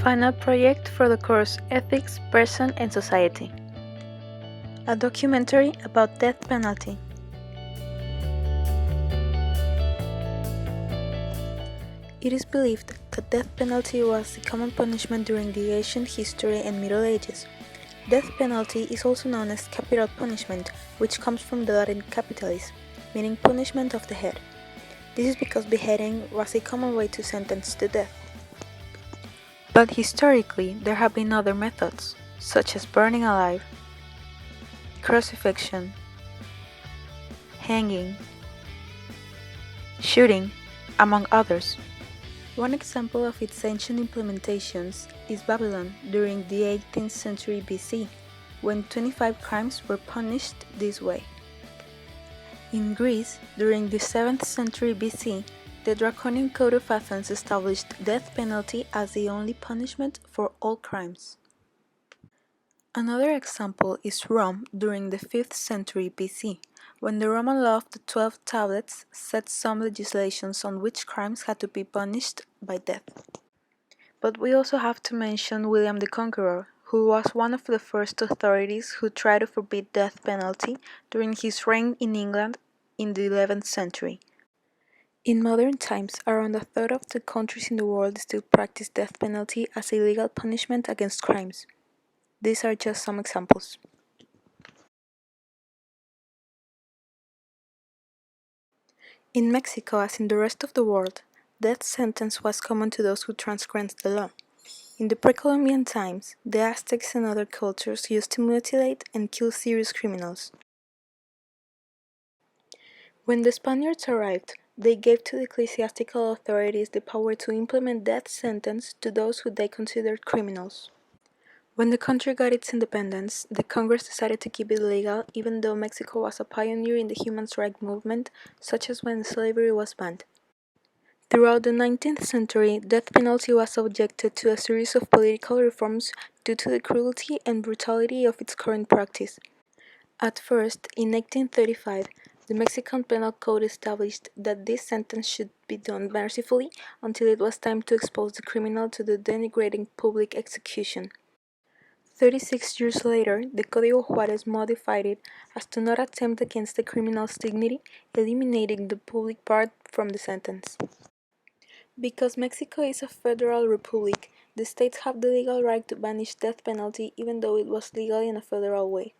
Final project for the course Ethics, Person and Society. A documentary about death penalty. It is believed that death penalty was the common punishment during the ancient history and Middle Ages. Death penalty is also known as capital punishment, which comes from the Latin capitalis, meaning punishment of the head. This is because beheading was a common way to sentence to death. But historically, there have been other methods, such as burning alive, crucifixion, hanging, shooting, among others. One example of its ancient implementations is Babylon during the 18th century BC, when 25 crimes were punished this way. In Greece, during the 7th century BC, the Draconian Code of Athens established death penalty as the only punishment for all crimes. Another example is Rome during the 5th century BC, when the Roman law of the 12 tablets set some legislations on which crimes had to be punished by death. But we also have to mention William the Conqueror, who was one of the first authorities who tried to forbid death penalty during his reign in England in the 11th century. In modern times, around a third of the countries in the world still practice death penalty as a legal punishment against crimes. These are just some examples. In Mexico, as in the rest of the world, death sentence was common to those who transgressed the law. In the pre-Columbian times, the Aztecs and other cultures used to mutilate and kill serious criminals. When the Spaniards arrived, they gave to the ecclesiastical authorities the power to implement death sentence to those who they considered criminals. When the country got its independence, the Congress decided to keep it legal even though Mexico was a pioneer in the human rights movement, such as when slavery was banned. Throughout the 19th century, death penalty was subjected to a series of political reforms due to the cruelty and brutality of its current practice. At first, in 1835, the Mexican Penal Code established that this sentence should be done mercifully until it was time to expose the criminal to the denigrating public execution. 36 years later, the Código Juárez modified it as to not attempt against the criminal's dignity, eliminating the public part from the sentence. Because Mexico is a federal republic, the states have the legal right to banish death penalty even though it was legal in a federal way.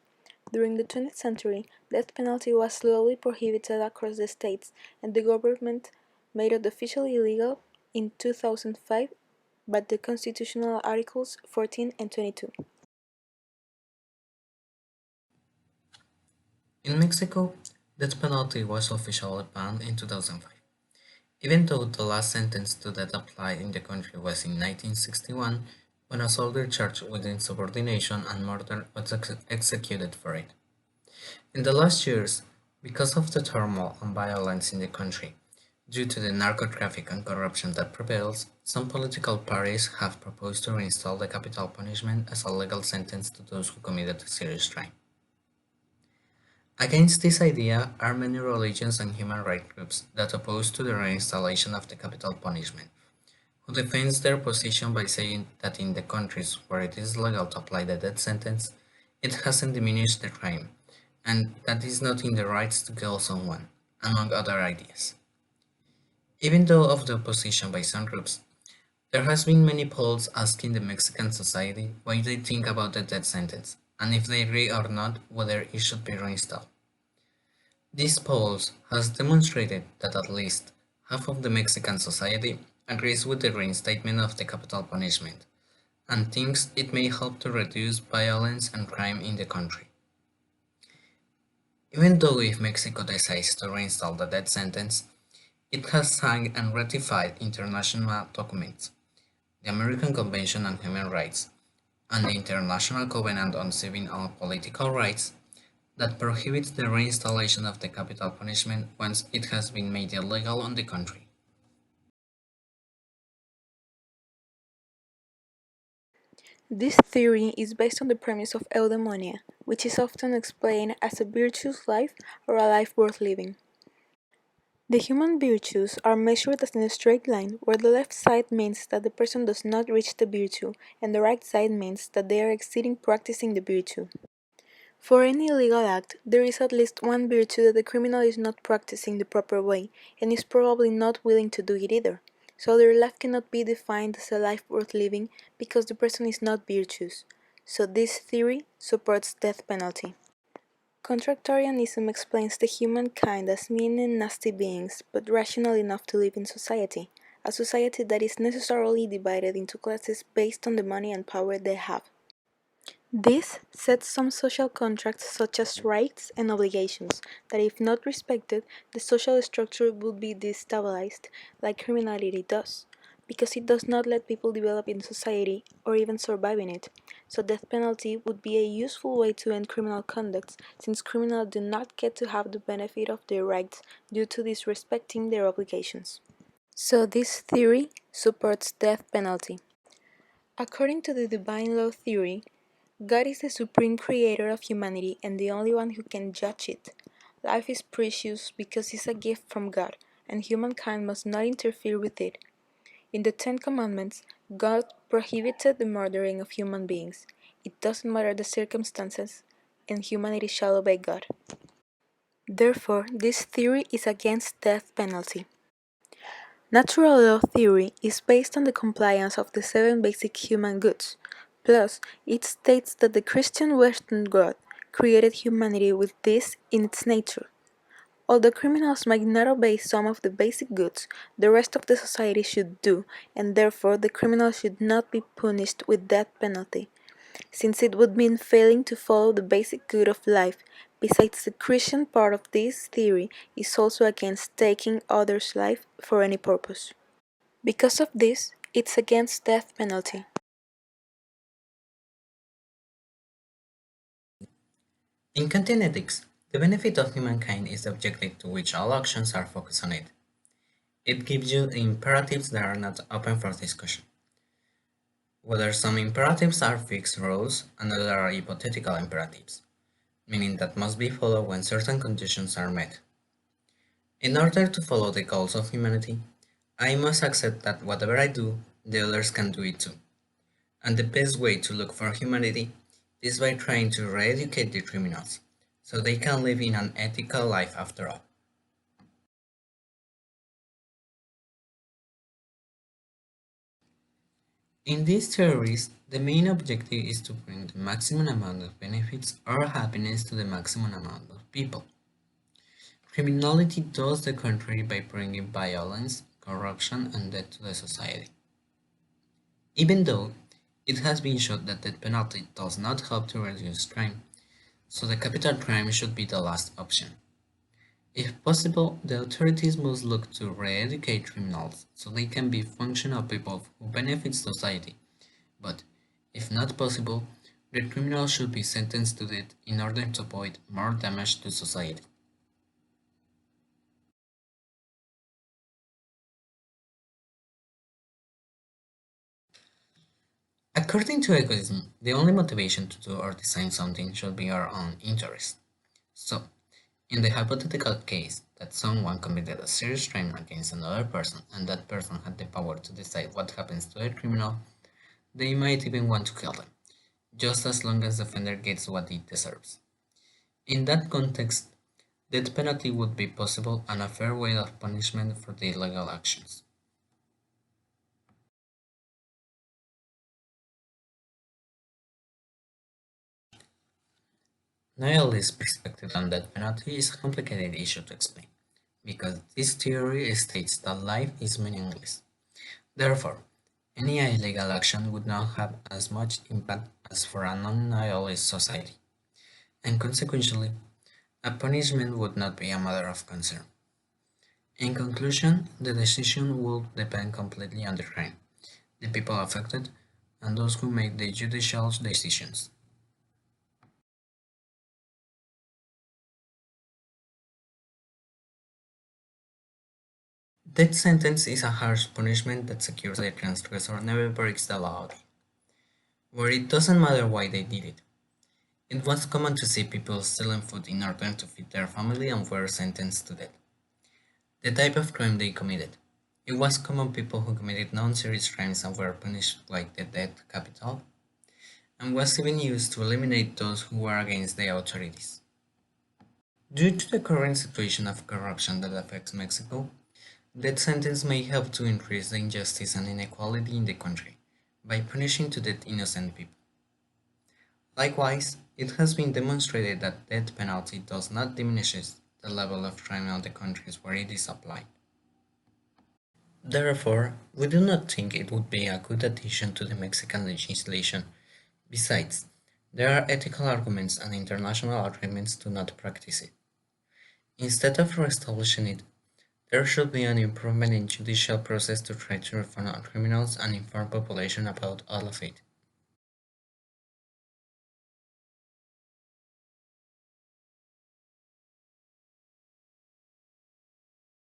During the 20th century, death penalty was slowly prohibited across the states, and the government made it officially illegal in 2005 by the constitutional articles 14 and 22. In Mexico, death penalty was officially banned in 2005. Even though the last sentence to death applied in the country was in 1961, when a soldier charged with insubordination and murder was executed for it. In the last years, because of the turmoil and violence in the country, due to the narco traffic and corruption that prevails, some political parties have proposed to reinstall the capital punishment as a legal sentence to those who committed a serious crime. Against this idea are many religions and human rights groups that oppose to the reinstallation of the capital punishment, who defends their position by saying that in the countries where it is legal to apply the death sentence, it hasn't diminished the crime, and that is not in the rights to kill someone, among other ideas. Even though of the opposition by some groups, there has been many polls asking the Mexican society what they think about the death sentence, and if they agree or not whether it should be reinstalled. These polls has demonstrated that at least half of the Mexican society agrees with the reinstatement of the capital punishment, and thinks it may help to reduce violence and crime in the country. Even though if Mexico decides to reinstall the death sentence, it has signed and ratified international documents, the American Convention on Human Rights, and the International Covenant on Civil and Political Rights, that prohibits the reinstallation of the capital punishment once it has been made illegal on the country. This theory is based on the premise of eudaimonia, which is often explained as a virtuous life or a life worth living. The human virtues are measured as in a straight line, where the left side means that the person does not reach the virtue, and the right side means that they are exceeding practicing the virtue. For any illegal act, there is at least one virtue that the criminal is not practicing the proper way, and is probably not willing to do it either. So their life cannot be defined as a life worth living because the person is not virtuous. So this theory supports death penalty. Contractarianism explains the humankind as mean and nasty beings, but rational enough to live in society, a society that is necessarily divided into classes based on the money and power they have. This sets some social contracts such as rights and obligations that if not respected, the social structure would be destabilized, like criminality does, because it does not let people develop in society or even survive in it. So death penalty would be a useful way to end criminal conduct, since criminals do not get to have the benefit of their rights due to disrespecting their obligations. So this theory supports death penalty. According to the divine law theory, God is the supreme creator of humanity and the only one who can judge it. Life is precious because it's a gift from God, and humankind must not interfere with it. In the Ten Commandments, God prohibited the murdering of human beings. It doesn't matter the circumstances, and humanity shall obey God. Therefore, this theory is against death penalty. Natural law theory is based on the compliance of the seven basic human goods. Plus, it states that the Christian Western God created humanity with this in its nature. Although criminals might not obey some of the basic goods, the rest of the society should do, and therefore the criminal should not be punished with death penalty, since it would mean failing to follow the basic good of life. Besides, the Christian part of this theory is also against taking others' life for any purpose. Because of this, it's against death penalty. In Kantian ethics, the benefit of humankind is the objective to which all actions are focused on it. It gives you imperatives that are not open for discussion. Whether some imperatives are fixed rules and others are hypothetical imperatives, meaning that must be followed when certain conditions are met. In order to follow the goals of humanity, I must accept that whatever I do, the others can do it too. And the best way to look for humanity is by trying to re-educate the criminals, so they can live in an ethical life after all. In these theories, the main objective is to bring the maximum amount of benefits or happiness to the maximum amount of people. Criminality does the contrary by bringing violence, corruption, and death to the society. Even though it has been shown that the penalty does not help to reduce crime, so the capital crime should be the last option. If possible, the authorities must look to re-educate criminals so they can be functional people who benefit society. But if not possible, the criminal should be sentenced to death in order to avoid more damage to society. According to egoism, the only motivation to do or design something should be our own interest. So, in the hypothetical case that someone committed a serious crime against another person and that person had the power to decide what happens to a criminal, they might even want to kill them, just as long as the offender gets what he deserves. In that context, death penalty would be possible and a fair way of punishment for the illegal actions. Nihilist perspective on death penalty is a complicated issue to explain, because this theory states that life is meaningless. Therefore, any illegal action would not have as much impact as for a non-nihilist society, and consequently, a punishment would not be a matter of concern. In conclusion, the decision will depend completely on the crime, the people affected, and those who make the judicial decisions. Death sentence is a harsh punishment that secures the transgressor never breaks the law, where it doesn't matter why they did it. It was common to see people stealing food in order to feed their family and were sentenced to death. the type of crime they committed. It was common people who committed non-serious crimes and were punished like the death capital, and was even used to eliminate those who were against the authorities. Due to the current situation of corruption that affects Mexico, death sentence may help to increase the injustice and inequality in the country by punishing to death innocent people. Likewise, it has been demonstrated that death penalty does not diminish the level of crime in the countries where it is applied. Therefore, we do not think it would be a good addition to the Mexican legislation. Besides, there are ethical arguments and international agreements to not practice it. Instead of reestablishing it, there should be an improvement in judicial process to try to reform criminals and inform population about all of it.